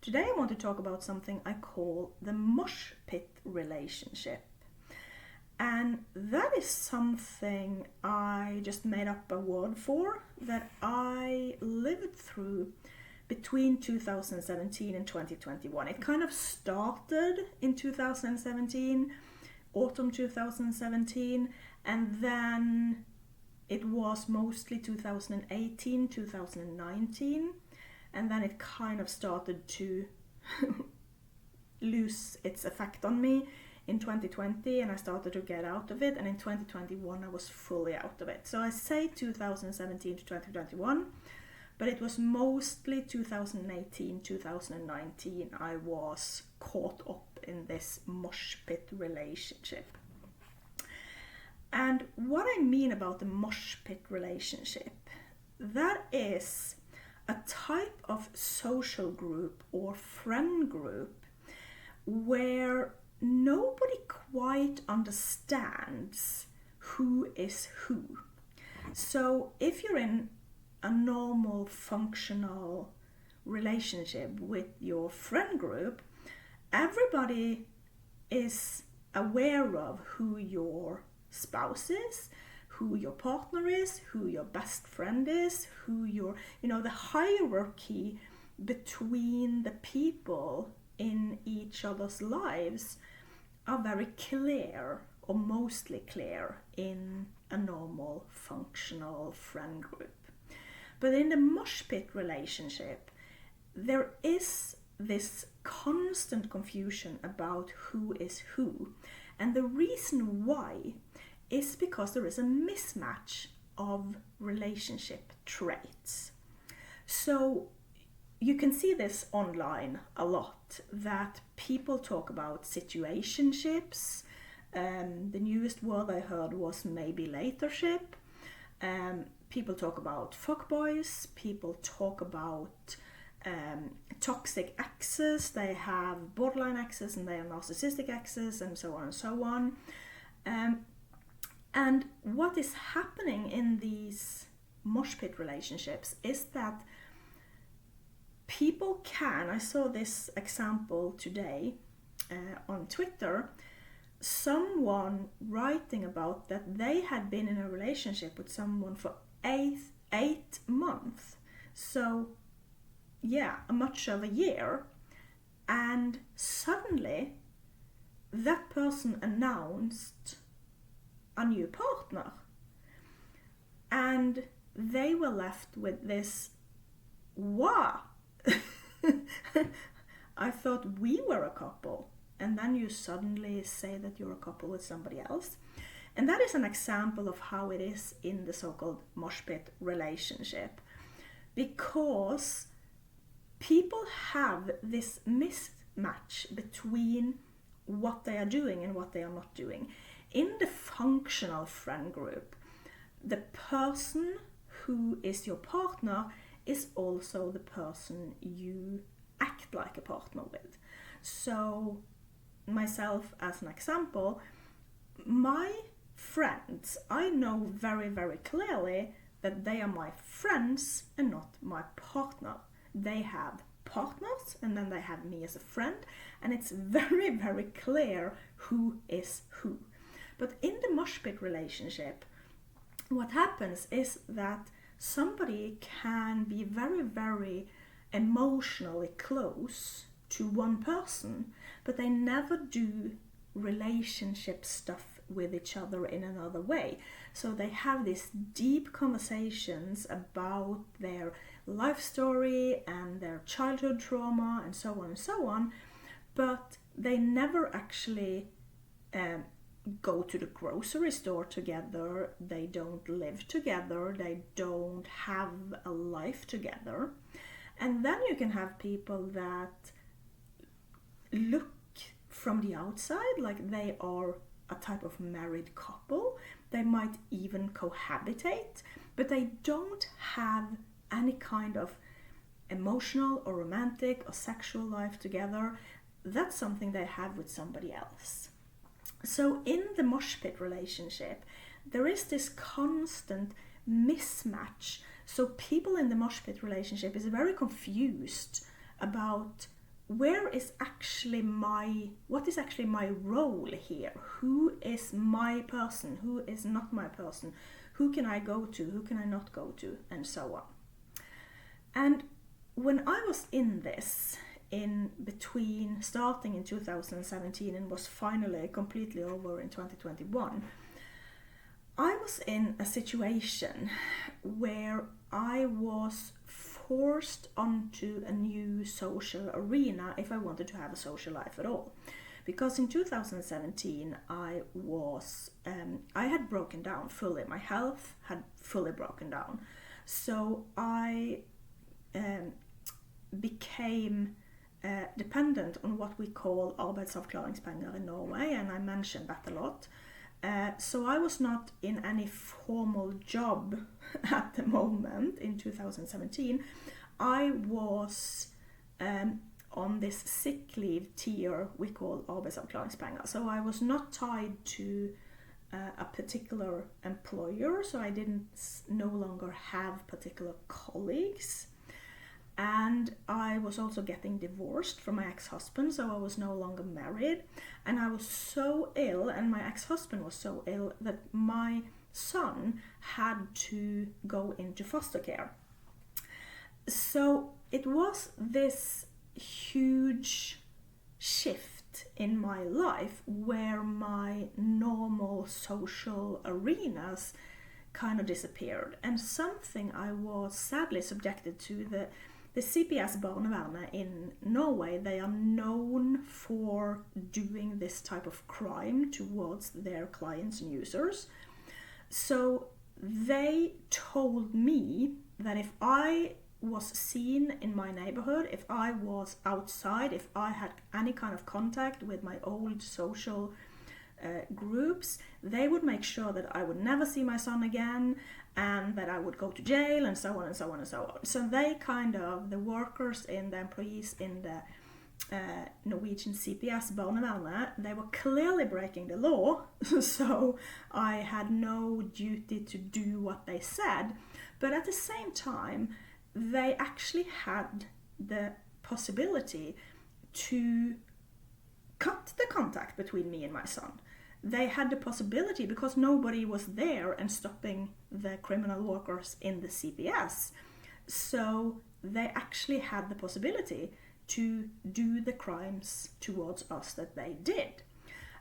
Today I want to talk about something I call the moshpit relationship. And that is something I just made up a word for that I lived through between 2017 and 2021. It kind of started in 2017, autumn 2017, and then it was mostly 2018, 2019, and then it kind of started to lose its effect on me in 2020, and I started to get out of it, and in 2021 I was fully out of it. So I say 2017 to 2021, but it was mostly 2018, 2019 I was caught up in this moshpit relationship. And what I mean about the moshpit relationship, that is a type of social group or friend group where nobody quite understands who is who. So if you're in a normal functional relationship with your friend group, everybody is aware of who your spouse is, who your partner is, who your best friend is, who your, the hierarchy between the people in each other's lives are very clear, or mostly clear, in a normal functional friend group. But in the moshpit relationship, there is this constant confusion about who is who. And the reason why is because there is a mismatch of relationship traits. So you can see this online a lot, that people talk about situationships. The newest word I heard was maybe latership. People talk about fuckboys. People talk about toxic exes. They have borderline exes and they are narcissistic exes, and so on and so on. And what is happening in these moshpit relationships is that people can, I saw this example today on Twitter, someone writing about that they had been in a relationship with someone for eight months. So yeah, much of a year. And suddenly that person announced a new partner. And they were left with this, wow, I thought we were a couple. And then you suddenly say that you're a couple with somebody else. And that is an example of how it is in the so-called moshpit relationship. Because people have this mismatch between what they are doing and what they are not doing. In the functional friend group, the person who is your partner is also the person you act like a partner with. So myself as an example, my friends, I know very, very clearly that they are my friends and not my partner. They have partners and then they have me as a friend, and it's very, very clear who is who. But in the moshpit relationship, what happens is that somebody can be very, very emotionally close to one person, but they never do relationship stuff with each other in another way. So they have these deep conversations about their life story and their childhood trauma and so on and so on, but they never actually go to the grocery store together. They don't live together. They don't have a life together. And then you can have people that look from the outside like they are a type of married couple. They might even cohabitate, but they don't have any kind of emotional or romantic or sexual life together. That's something they have with somebody else. So in the moshpit relationship, there is this constant mismatch. So people in the moshpit relationship is very confused about what is actually my role here? Who is my person? Who is not my person? Who can I go to? Who can I not go to? And so on. And when I was in this, in between starting in 2017 and was finally completely over in 2021, I was in a situation where I was forced onto a new social arena if I wanted to have a social life at all. Because in 2017 I had broken down fully. My health had fully broken down. So I became dependent on what we call arbeidsavklaringspenger in Norway, and I mentioned that a lot. So I was not in any formal job at the moment in 2017. I was on this sick leave tier we call arbeidsavklaringspenger. So I was not tied to a particular employer, so I didn't no longer have particular colleagues. And I was also getting divorced from my ex-husband, so I was no longer married. And I was so ill, and my ex-husband was so ill, that my son had to go into foster care. So it was this huge shift in my life where my normal social arenas kind of disappeared. And something I was sadly subjected to, the CPS barnevernet in Norway, they are known for doing this type of crime towards their clients and users. So they told me that if I was seen in my neighborhood, if I was outside, if I had any kind of contact with my old social groups, they would make sure that I would never see my son again, and that I would go to jail, and so on and so on and so on. So they the workers and the employees in the Norwegian CPS barnevernet, they were clearly breaking the law, so I had no duty to do what they said. But at the same time, they actually had the possibility to cut the contact between me and my son. They had the possibility, because nobody was there and stopping the criminal workers in the CPS. So they actually had the possibility to do the crimes towards us that they did.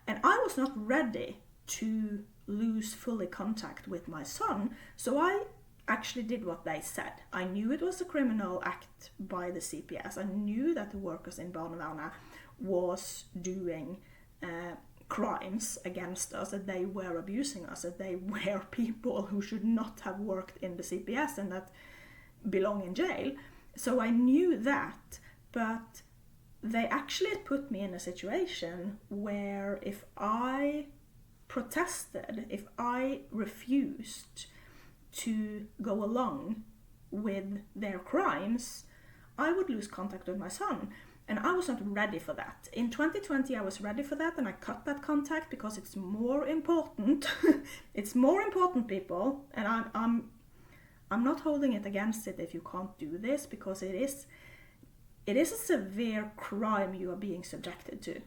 And I was not ready to lose fully contact with my son, so I actually did what they said. I knew it was a criminal act by the CPS. I knew that the workers in barnevernet was doing crimes against us, that they were abusing us, that they were people who should not have worked in the CPS and that belong in jail. So I knew that, but they actually put me in a situation where if I protested, if I refused to go along with their crimes, I would lose contact with my son. And I was not ready for that. In 2020 I was ready for that, and I cut that contact because it's more important. It's more important, people, and I'm not holding it against it if you can't do this, because it is a severe crime you are being subjected to.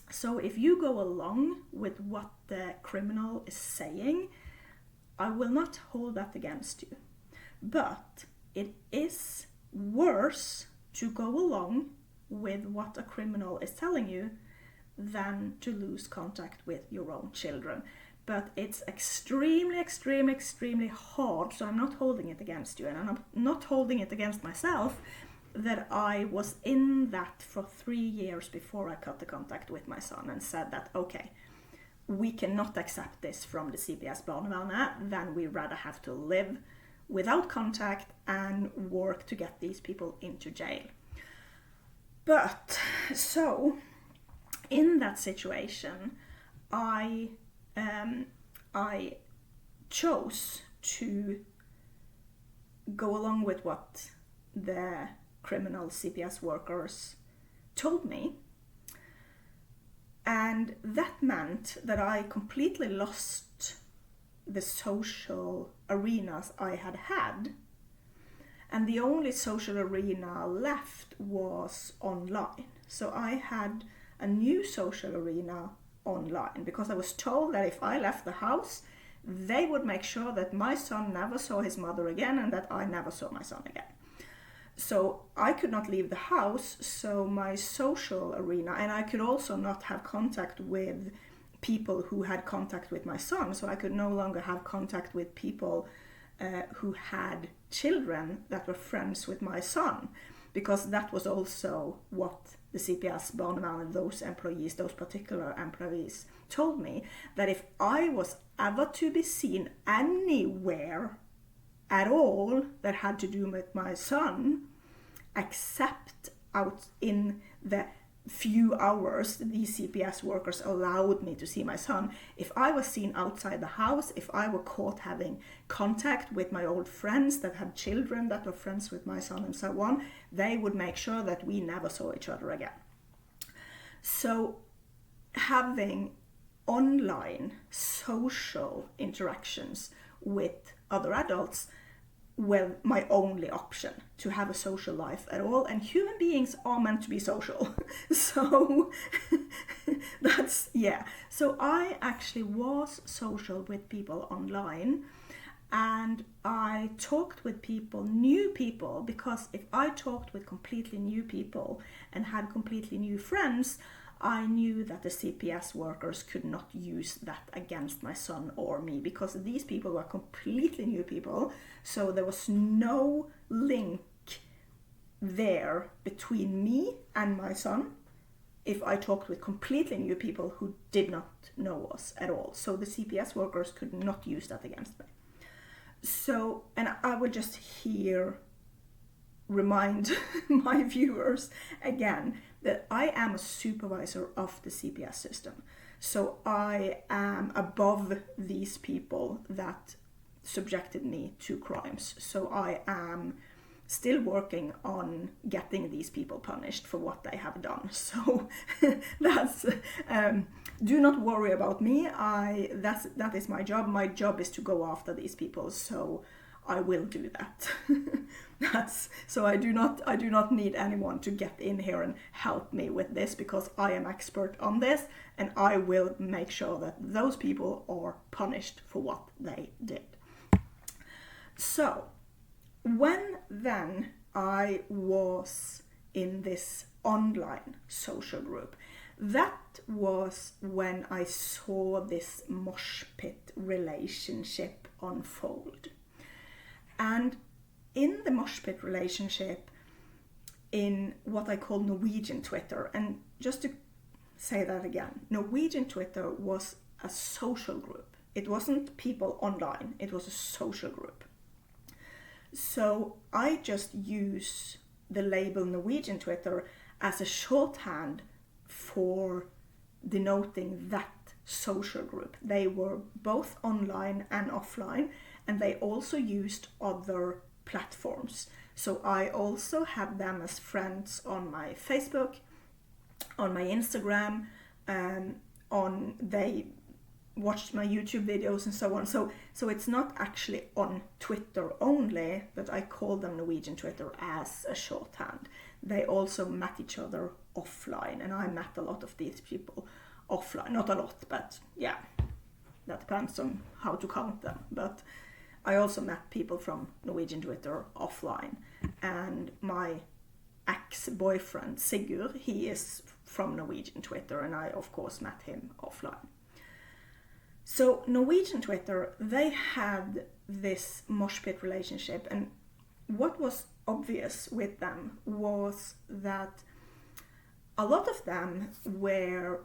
So if you go along with what the criminal is saying, I will not hold that against you. But it is worse to go along with what a criminal is telling you than to lose contact with your own children. But it's extremely, extremely, extremely hard, so I'm not holding it against you, and I'm not holding it against myself, that I was in that for 3 years before I cut the contact with my son and said that, okay, we cannot accept this from the CPS barnevernet, then we rather have to live without contact and work to get these people into jail. But, so, in that situation, I chose to go along with what the criminal CPS workers told me. And that meant that I completely lost the social arenas I had. and the only social arena left was online. So I had a new social arena online because I was told that if I left the house, they would make sure that my son never saw his mother again and that I never saw my son again. So I could not leave the house, so my social arena, and I could also not have contact with people who had contact with my son, so I could no longer have contact with people who had children that were friends with my son, because that was also what the CPS Barnevernet, those employees, those particular employees told me, that if I was ever to be seen anywhere at all that had to do with my son, except out in the few hours these CPS workers allowed me to see my son, if I was seen outside the house, if I were caught having contact with my old friends that had children that were friends with my son and so on, they would make sure that we never saw each other again. So having online social interactions with other adults were my only option to have a social life at all, and human beings are meant to be social. So that's, yeah. So I actually was social with people online, and I talked with people, new people, because if I talked with completely new people and had completely new friends, I knew that the CPS workers could not use that against my son or me, because these people were completely new people, so there was no link there between me and my son if I talked with completely new people who did not know us at all. So the CPS workers could not use that against me. So, and I would just here remind my viewers again that I am a supervisor of the CPS system. So I am above these people that subjected me to crimes. So I am still working on getting these people punished for what they have done. So that's do not worry about me. That is my job. My job is to go after these people. So I will do that. So I do not need anyone to get in here and help me with this, because I am expert on this, and I will make sure that those people are punished for what they did. So when then I was in this online social group, that was when I saw this moshpit relationship unfold. And in the moshpit relationship, in what I call Norwegian Twitter, and just to say that again, Norwegian Twitter was a social group. It wasn't people online, it was a social group. So I just use the label Norwegian Twitter as a shorthand for denoting that social group. They were both online and offline, and they also used other platforms. So I also have them as friends on my Facebook, on my Instagram, they watched my YouTube videos and so on. So it's not actually on Twitter only, but I call them Norwegian Twitter as a shorthand. They also met each other offline, and I met a lot of these people offline. Not a lot, but yeah, that depends on how to count them. But I also met people from Norwegian Twitter offline, and my ex-boyfriend Sigurd, he is from Norwegian Twitter, and I of course met him offline. So Norwegian Twitter, they had this moshpit relationship, and what was obvious with them was that a lot of them were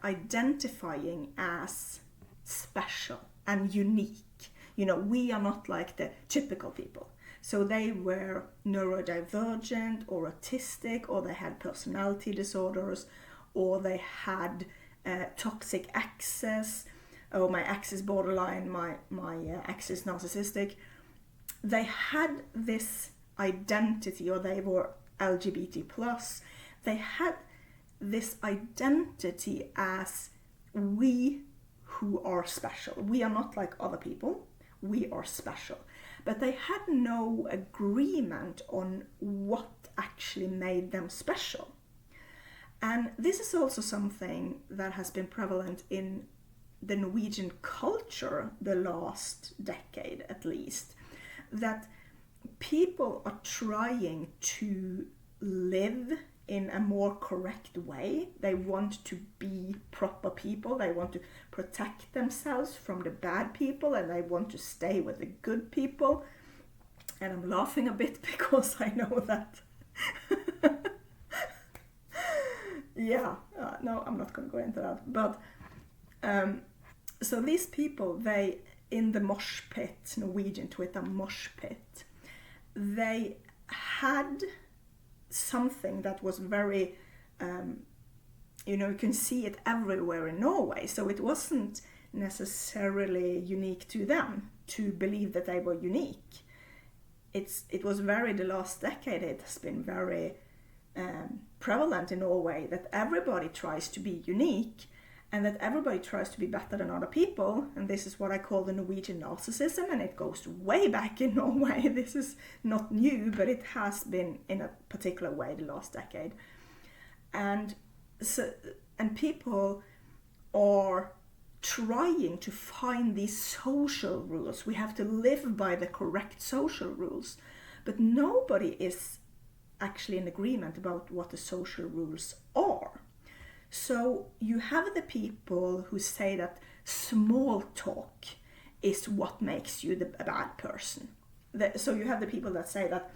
identifying as special and unique. You know, we are not like the typical people. So they were neurodivergent or autistic, or they had personality disorders, or they had toxic exes. Oh, my ex is borderline, my ex is narcissistic. They had this identity, or they were LGBT+. They had this identity as we who are special. We are not like other people, we are special. but they had no agreement on what actually made them special. And this is also something that has been prevalent in the Norwegian culture the last decade at least, that people are trying to live in a more correct way. They want to be proper people, they want to protect themselves from the bad people, and they want to stay with the good people. And I'm laughing a bit because I know that no, I'm not going to go into that. But so these people, they, in the moshpit, Norwegian Twitter moshpit, they had something that was very, you can see it everywhere in Norway. So it wasn't necessarily unique to them to believe that they were unique. It was very, the last decade, it has been very prevalent in Norway that everybody tries to be unique and that everybody tries to be better than other people. And this is what I call the Norwegian narcissism, and it goes way back in Norway. This is not new, but it has been in a particular way the last decade. And people are trying to find these social rules. We have to live by the correct social rules, but nobody is actually in agreement about what the social rules are. So you have the people who say that small talk is what makes you a bad person. So you have the people that say that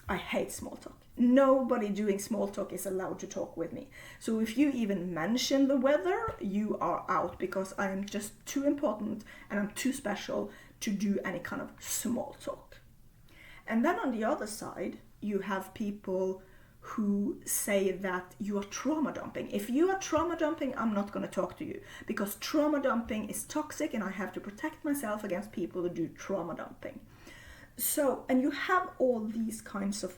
I hate small talk. Nobody doing small talk is allowed to talk with me. So if you even mention the weather, you are out, because I am just too important and I'm too special to do any kind of small talk. And then on the other side, you have people who say that you are trauma dumping. If you are trauma dumping, I'm not going to talk to you, because trauma dumping is toxic and I have to protect myself against people who do trauma dumping. So, and you have all these kinds of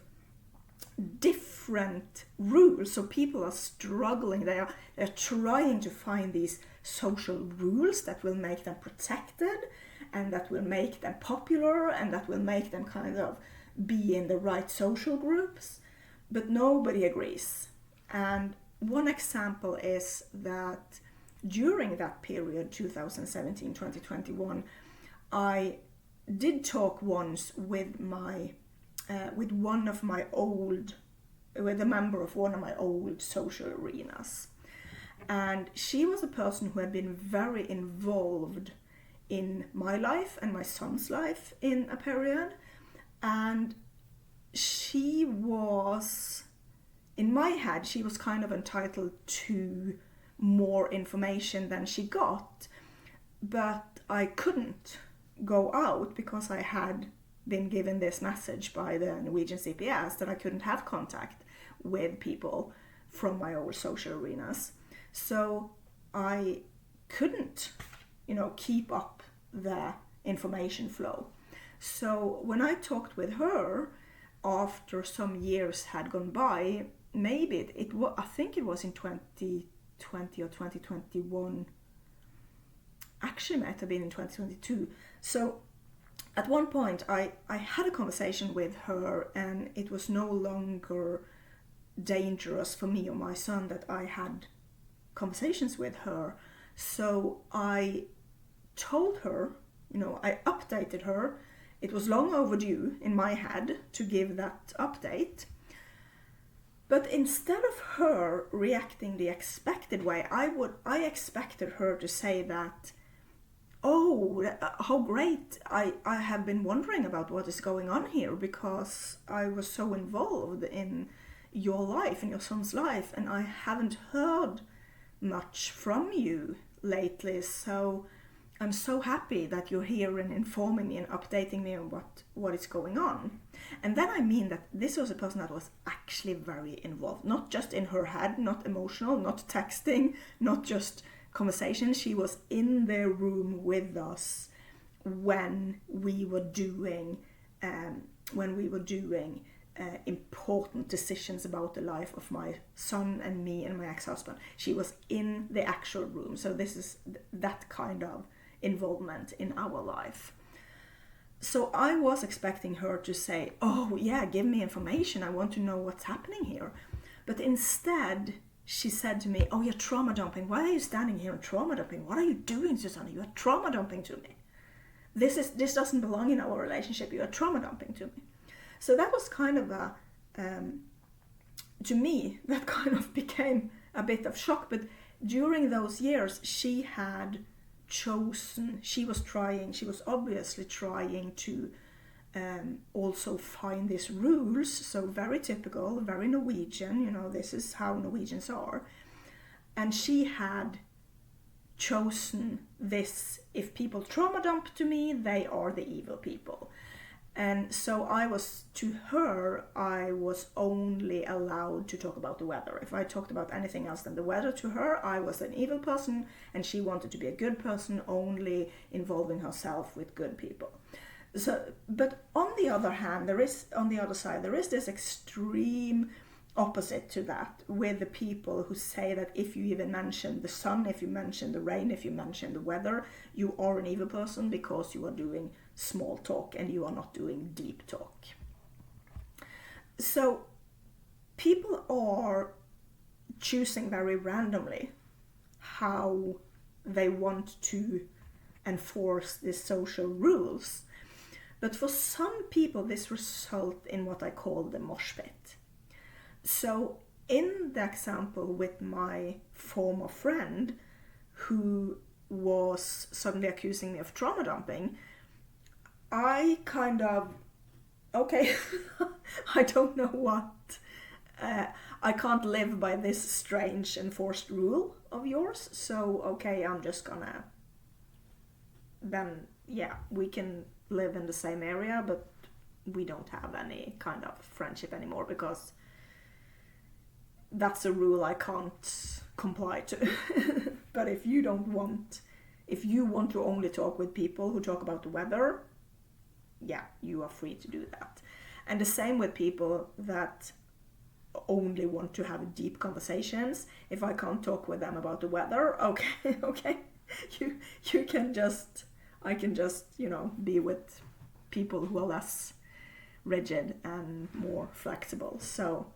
different rules. So people are struggling. They're trying to find these social rules that will make them protected and that will make them popular and that will make them kind of be in the right social groups, but nobody agrees. And one example is that during that period, 2017-2021, I did talk once with a member of one of my old social arenas, and she was a person who had been very involved in my life and my son's life in a period. And she was, in my head, she was kind of entitled to more information than she got. But I couldn't go out because I had been given this message by the Norwegian CPS that I couldn't have contact with people from my old social arenas. So I couldn't, keep up the information flow. So when I talked with her, after some years had gone by, maybe I think it was in 2020 or 2021. Actually, it might have been in 2022. So at one point, I had a conversation with her, and it was no longer dangerous for me or my son that I had conversations with her. So I told her, I updated her. It was long overdue in my head to give that update. But instead of her reacting the expected way, I expected her to say that, oh, how great, I have been wondering about what is going on here, because I was so involved in your life, in your son's life, and I haven't heard much from you lately, so I'm so happy that you're here and informing me and updating me on what is going on. And then I mean that this was a person that was actually very involved, not just in her head, not emotional, not texting, not just conversation. She was in the room with us when we were doing important decisions about the life of my son and me and my ex-husband. She was in the actual room. So this is that kind of involvement in our life. So I was expecting her to say, oh yeah, give me information, I want to know what's happening here. But instead, she said to me, oh, you're trauma dumping. Why are you standing here and trauma dumping? What are you doing, Susanna? You are trauma dumping to me. This doesn't belong in our relationship. You are trauma dumping to me. So that was kind of a, to me, that kind of became a bit of shock. But during those years, she had chosen, she was obviously trying to also find these rules. So very typical, very Norwegian, this is how Norwegians are. And she had chosen this: if people trauma dump to me, they are the evil people. And so I was only allowed to talk about the weather. If I talked about anything else than the weather to her, I was an evil person, and she wanted to be a good person, only involving herself with good people. So, but on the other hand, there is this extreme opposite to that, with the people who say that if you even mention the sun, if you mention the rain, if you mention the weather, you are an evil person because you are doing small talk and you are not doing deep talk. So people are choosing very randomly how they want to enforce these social rules. But for some people, this results in what I call the moshpit. So in the example with my former friend who was suddenly accusing me of trauma dumping, I kind of, okay, I don't know what, I can't live by this strange enforced rule of yours, so okay, I'm just gonna, then yeah, we can live in the same area, but we don't have any kind of friendship anymore because that's a rule I can't comply to. But if you want to only talk with people who talk about the weather, yeah, you are free to do that. And the same with people that only want to have deep conversations. If I can't talk with them about the weather, okay, you can just, I can just, be with people who are less rigid and more flexible. So,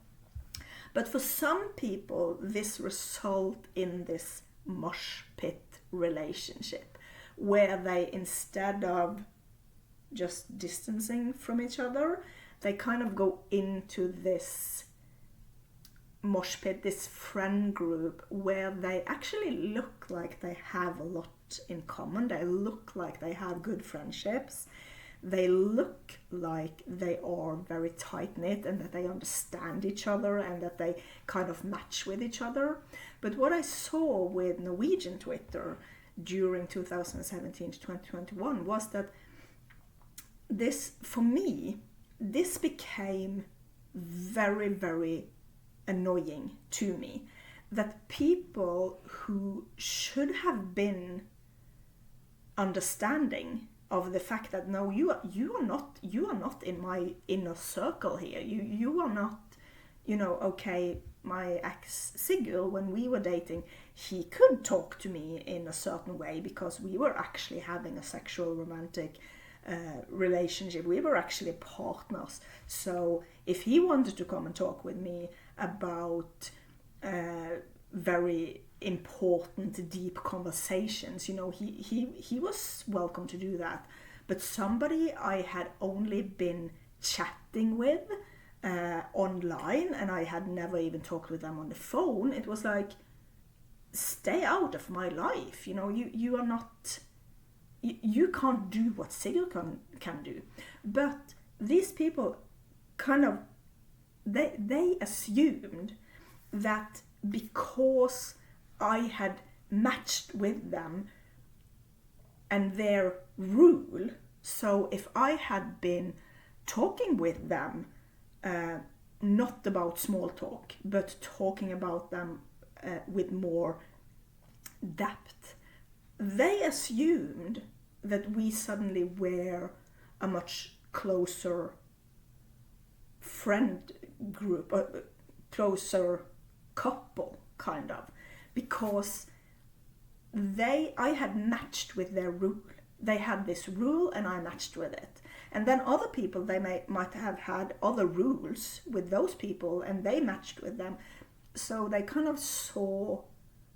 but for some people, this result in this mosh pit relationship, where they, instead of just distancing from each other, they kind of go into this mosh pit, this friend group, where they actually look like they have a lot in common. They look like they have good friendships. They look like they are very tight-knit and that they understand each other and that they kind of match with each other. But what I saw with Norwegian Twitter during 2017 to 2021 was that this, for me, this became very, very annoying to me. That people who should have been understanding of the fact that no, you are not in my inner circle here. You are not, okay, my ex Sigurd, when we were dating, he could talk to me in a certain way because we were actually having a sexual romantic relationship. We were actually partners. So if he wanted to come and talk with me about very important deep conversations, he was welcome to do that. But somebody I had only been chatting with online, and I had never even talked with them on the phone, it was like, stay out of my life. You are not, you can't do what Sigurd can do. But these people kind of, they assumed that because I had matched with them and their rule, so if I had been talking with them, not about small talk, but talking about them with more depth, they assumed that we suddenly were a much closer friend group, a closer couple, kind of, because I had matched with their rule. they had this rule and I matched with it. And then other people, they might have had other rules with those people and they matched with them. So they kind of saw,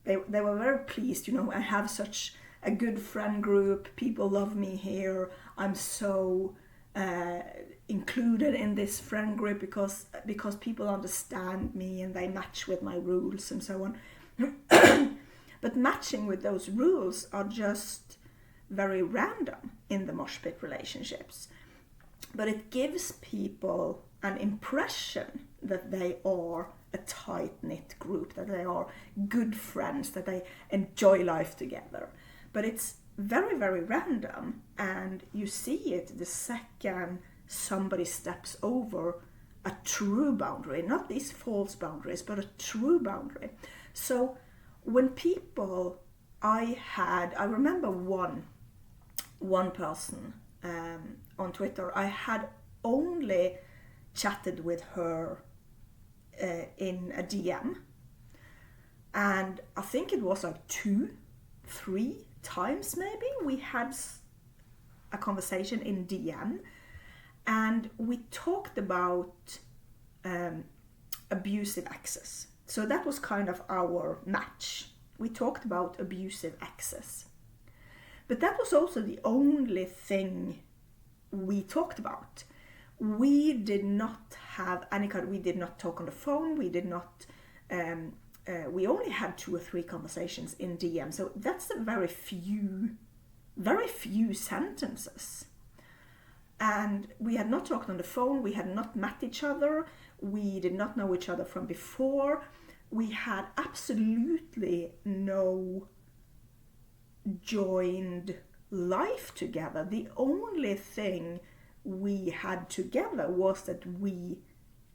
they were very pleased, I have such a good friend group, people love me here, I'm so included in this friend group because people understand me and they match with my rules and so on. But matching with those rules are just very random in the mosh pit relationships. But it gives people an impression that they are a tight-knit group, that they are good friends, that they enjoy life together. But it's very, very random, and you see it the second somebody steps over a true boundary, not these false boundaries, but a true boundary. So when people, I remember one person on Twitter, I had only chatted with her in a DM, and I think it was like 2-3 times maybe we had a conversation in DM, and we talked about abusive access. So that was kind of our match. We talked about abusive access. But that was also the only thing we talked about. We did not have any kind, we did not talk on the phone, we did not, we only had 2 or 3 conversations in DM. So that's a very few sentences. And we had not talked on the phone, we had not met each other, we did not know each other from before. We had absolutely no joined life together. The only thing we had together was that we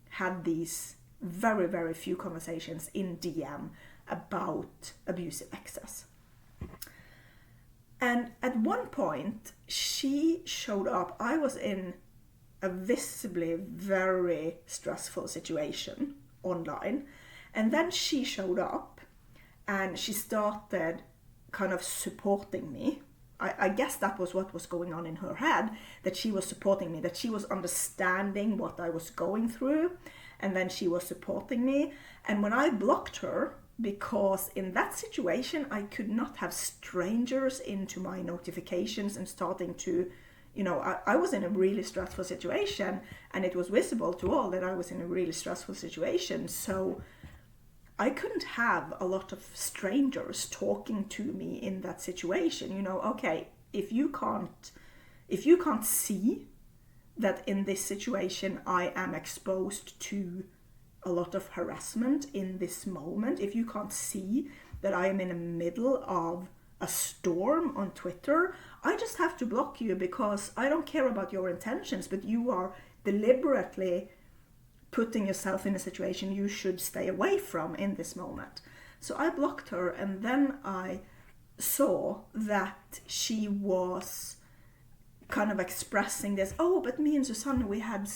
had these very, very few conversations in DM about abusive access. And at one point, she showed up. I was in a visibly very stressful situation online. And then she showed up and she started kind of supporting me. I guess that was what was going on in her head, that she was supporting me, that she was understanding what I was going through, and then she was supporting me. And when I blocked her, because in that situation I could not have strangers into my notifications and starting to, I was in a really stressful situation, and it was visible to all that I was in a really stressful situation. So I couldn't have a lot of strangers talking to me in that situation. Okay, if you can't see that in this situation I am exposed to a lot of harassment in this moment, if you can't see that I am in the middle of a storm on Twitter, I just have to block you because I don't care about your intentions, but you are deliberately putting yourself in a situation you should stay away from in this moment. So I blocked her, and then I saw that she was kind of expressing this, but me and Susanne, we had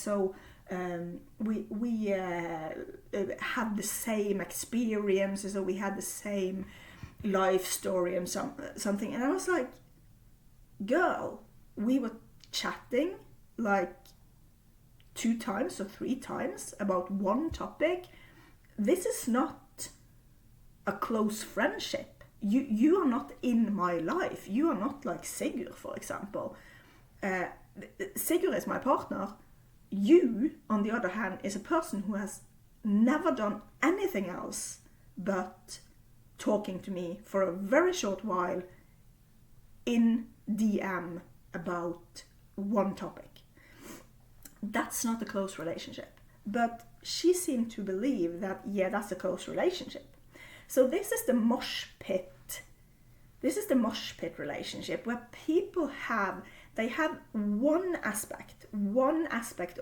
we had the same experiences, or we had the same life story and something. And I was like, girl, we were chatting like 2 times or 3 times about one topic. This is not a close friendship. You are not in my life. You are not like Sigurd, for example. Sigurd is my partner. You, on the other hand, is a person who has never done anything else but talking to me for a very short while in DM about one topic. That's not a close relationship. But she seemed to believe that, that's a close relationship. So this is the mosh pit. This is the mosh pit relationship where people have one aspect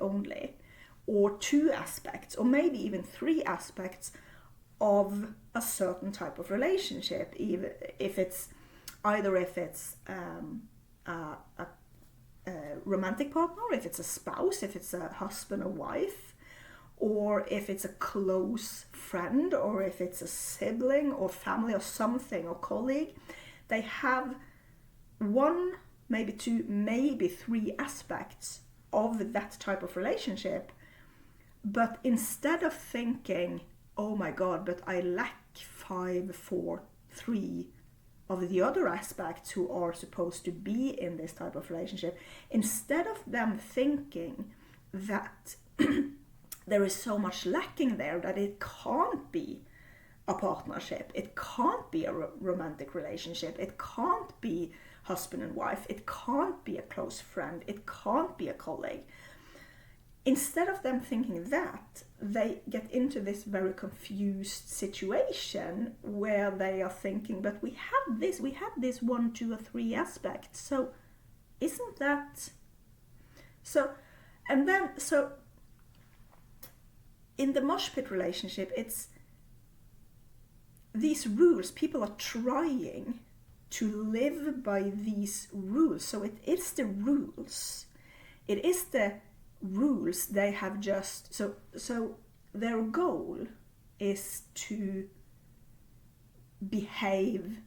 only, or 2 aspects, or maybe even 3 aspects of a certain type of relationship, even if it's a romantic partner, if it's a spouse, if it's a husband or wife, or if it's a close friend, or if it's a sibling or family or something, or colleague. They have one maybe 2, maybe 3 aspects of that type of relationship. But instead of thinking, oh my God, but I lack 5, 4, 3 of the other aspects who are supposed to be in this type of relationship, instead of them thinking that there is so much lacking there that it can't be a partnership, it can't be a romantic relationship, it can't be husband and wife, it can't be a close friend, it can't be a colleague. Instead of them thinking that, they get into this very confused situation where they are thinking, but we had this 1, 2 or 3 aspects, so isn't that so? And then so in the moshpit relationship, it's these rules. People are trying to live by these rules. So it is the rules. It is the rules they have just... So their goal is to behave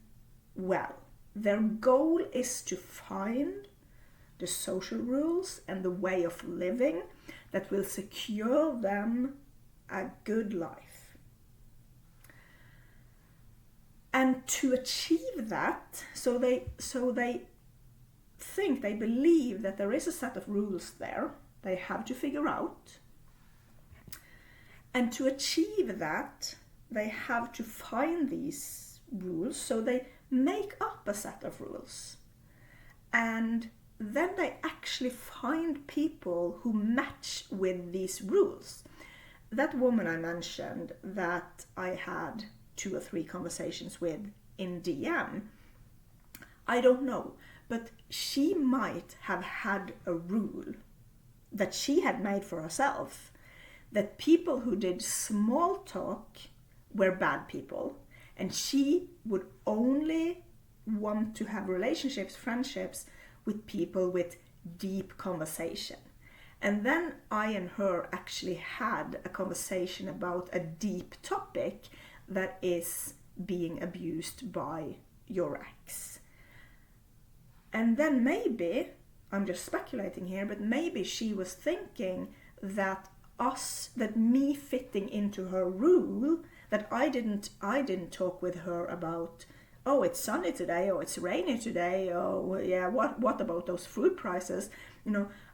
well. Their goal is to find the social rules and the way of living that will secure them a good life. And to achieve that, so they think, they believe that there is a set of rules there they have to figure out. And to achieve that, they have to find these rules, so they make up a set of rules. And then they actually find people who match with these rules. That woman I mentioned that I had 2 or 3 conversations with in DM, I don't know, but she might have had a rule that she had made for herself, that people who did small talk were bad people, and she would only want to have relationships, friendships with people with deep conversation. And then I and her actually had a conversation about a deep topic, that is being abused by your ex. And then maybe, I'm just speculating here, but maybe she was thinking that me fitting into her rule, that I didn't talk with her about, oh, it's sunny today, oh, it's rainy today, oh, yeah, what about those food prices?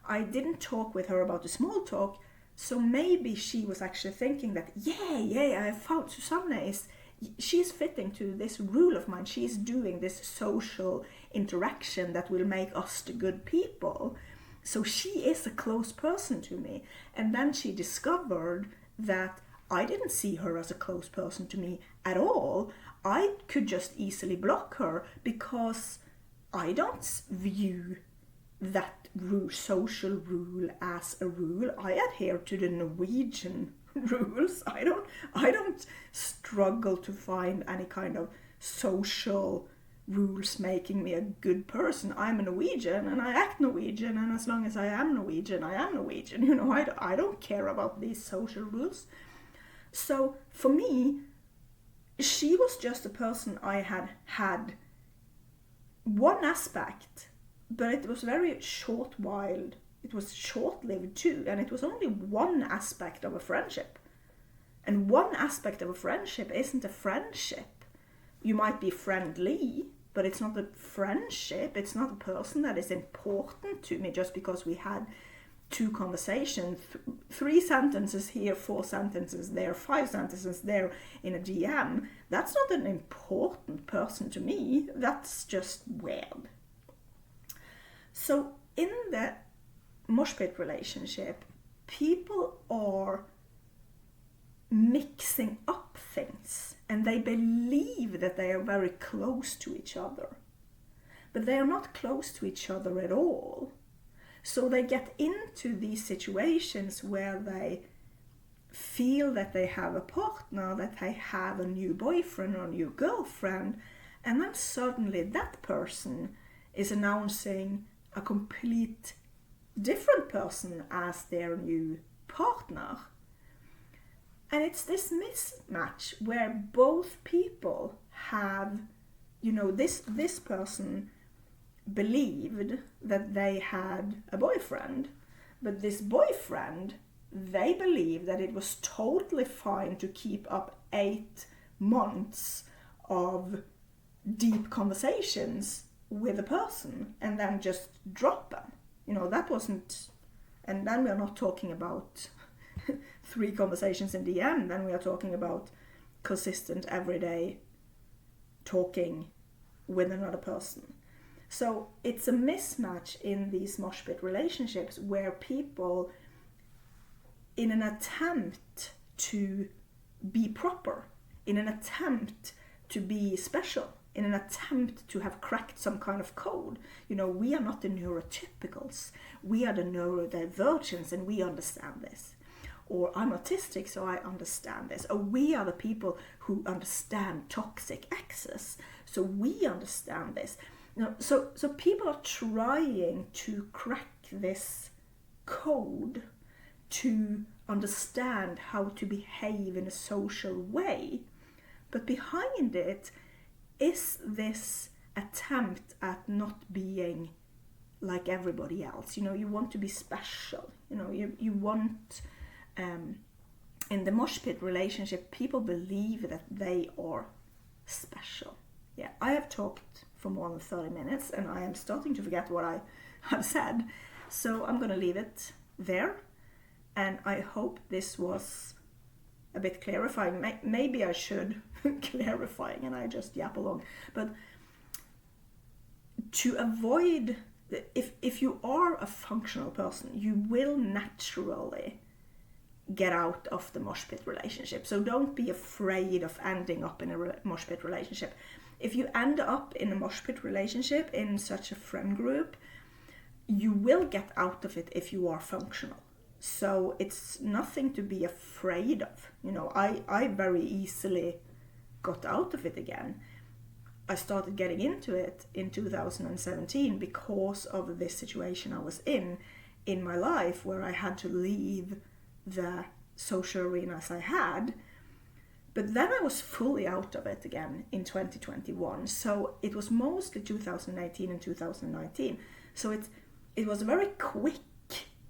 I didn't talk with her about the small talk. So maybe she was actually thinking that, I found Susanne she's fitting to this rule of mine. She's doing this social interaction that will make us the good people. So she is a close person to me. And then she discovered that I didn't see her as a close person to me at all. I could just easily block her because I don't view that rule, social rule, as a rule. I adhere to the Norwegian rules. I don't struggle to find any kind of social rules making me a good person. I'm a Norwegian and I act Norwegian, and as long as I am Norwegian, I am Norwegian. I don't care about these social rules. So for me, she was just a person I had one aspect, but it was very short-lived. It was short-lived too, and it was only one aspect of a friendship. And one aspect of a friendship isn't a friendship. You might be friendly, but it's not a friendship. It's not a person that is important to me just because we had 2 conversations, 3 sentences here, 4 sentences there, 5 sentences there in a DM. That's not an important person to me. That's just weird. So in the moshpit relationship, people are mixing up things and they believe that they are very close to each other. But they are not close to each other at all. So they get into these situations where they feel that they have a partner, that they have a new boyfriend or a new girlfriend, and then suddenly that person is announcing a complete different person as their new partner. And it's this mismatch where both people have, this person believed that they had a boyfriend, but this boyfriend, they believed that it was totally fine to keep up 8 months of deep conversations with a person and then just drop them. That wasn't, and then we are not talking about 3 conversations in DM, then we are talking about consistent everyday talking with another person. So it's a mismatch in these moshpit relationships where people, in an attempt to be proper, in an attempt to be special, in an attempt to have cracked some kind of code, we are not the neurotypicals, we are the neurodivergents, and we understand this. Or I'm autistic, so I understand this. Or we are the people who understand toxic exes, so we understand this. So people are trying to crack this code to understand how to behave in a social way. But behind it is this attempt at not being like everybody else. You want to be special. You want... in the moshpit relationship, people believe that they are special. Yeah, I have talked for more than 30 minutes and I am starting to forget what I have said. So I'm going to leave it there. And I hope this was a bit clarifying. Maybe I should clarifying and I just yap along. But to avoid, if you are a functional person, you will naturally get out of the moshpit relationship. So don't be afraid of ending up in a moshpit relationship. If you end up in a moshpit relationship in such a friend group, you will get out of it if you are functional. So it's nothing to be afraid of. I very easily got out of it again. I started getting into it in 2017 because of this situation I was in my life, where I had to leave the social arenas I had. But then I was fully out of it again in 2021. So it was mostly 2018 and 2019. So it was very quick.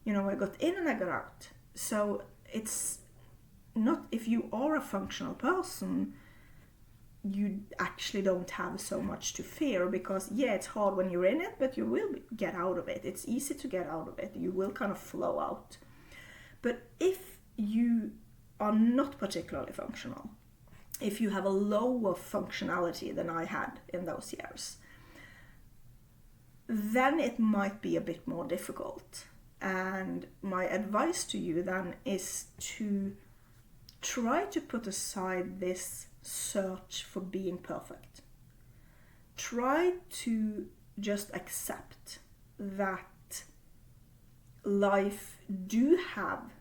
I got in and I got out. So it's not, if you are a functional person, you actually don't have so much to fear, because it's hard when you're in it, but you will get out of it. It's easy to get out of it. You will kind of flow out. But if you are not particularly functional, if you have a lower functionality than I had in those years, then it might be a bit more difficult. And my advice to you then is to try to put aside this search for being perfect. Try to just accept that life do have,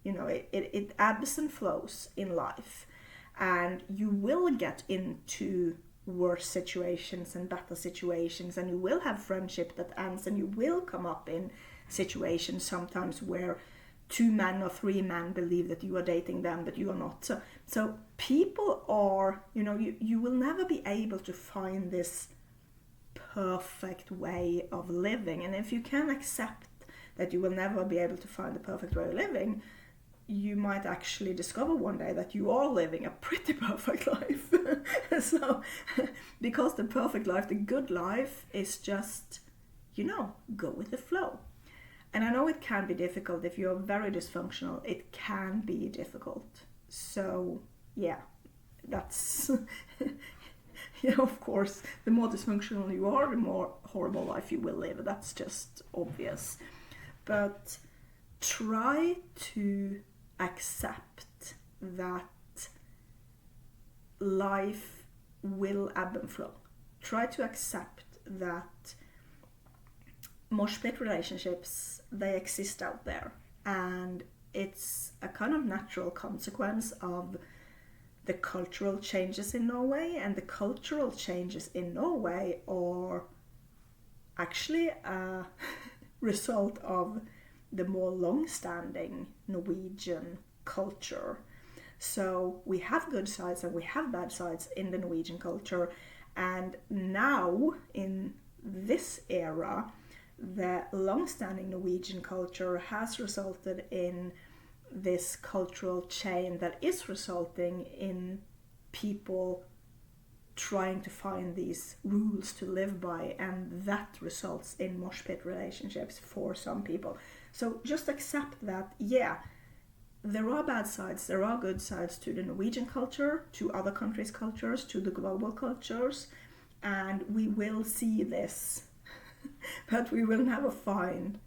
it ebbs and flows in life, and you will get into worse situations and better situations, and you will have friendship that ends, and you will come up in situations sometimes where 2 men or 3 men believe that you are dating them, but you are not. So people are, you will never be able to find this perfect way of living. And if you can accept that you will never be able to find the perfect way of living, you might actually discover one day that you are living a pretty perfect life. So, because the perfect life, the good life, is just, go with the flow. And I know it can be difficult. If you're very dysfunctional, it can be difficult. So, that's, of course, the more dysfunctional you are, the more horrible life you will live. That's just obvious. But try to accept that life will ebb and flow. Try to accept that moshpit relationships, they exist out there, and it's a kind of natural consequence of the cultural changes in Norway, and the cultural changes in Norway are actually a result of the more long-standing Norwegian culture. So we have good sides and we have bad sides in the Norwegian culture, and now in this era, the long-standing Norwegian culture has resulted in this cultural chain that is resulting in people trying to find these rules to live by, and that results in mosh pit relationships for some people. So just accept that, yeah, there are bad sides, there are good sides to the Norwegian culture, to other countries' cultures, to the global cultures, and we will see this, but we will never find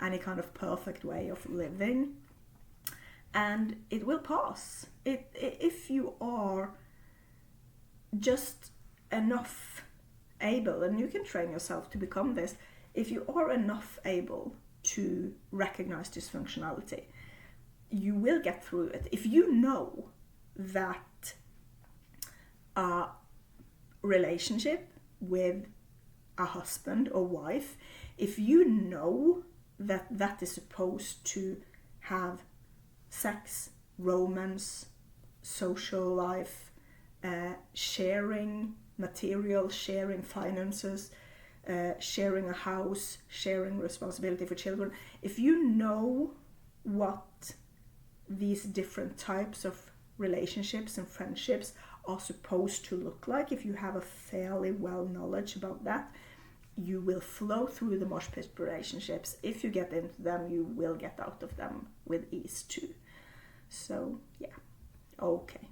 any kind of perfect way of living, and it will pass. If you are just enough able, and you can train yourself to become this, if you are enough able to recognize dysfunctionality, you will get through it. If you know that a relationship with a husband or wife, if you know that that is supposed to have sex, romance, social life, sharing material, sharing finances, sharing a house, sharing responsibility for children, if you know what these different types of relationships and friendships are supposed to look like, if you have a fairly well knowledge about that, you will flow through the mosh pit relationships. If you get into them, you will get out of them with ease too. So yeah, okay.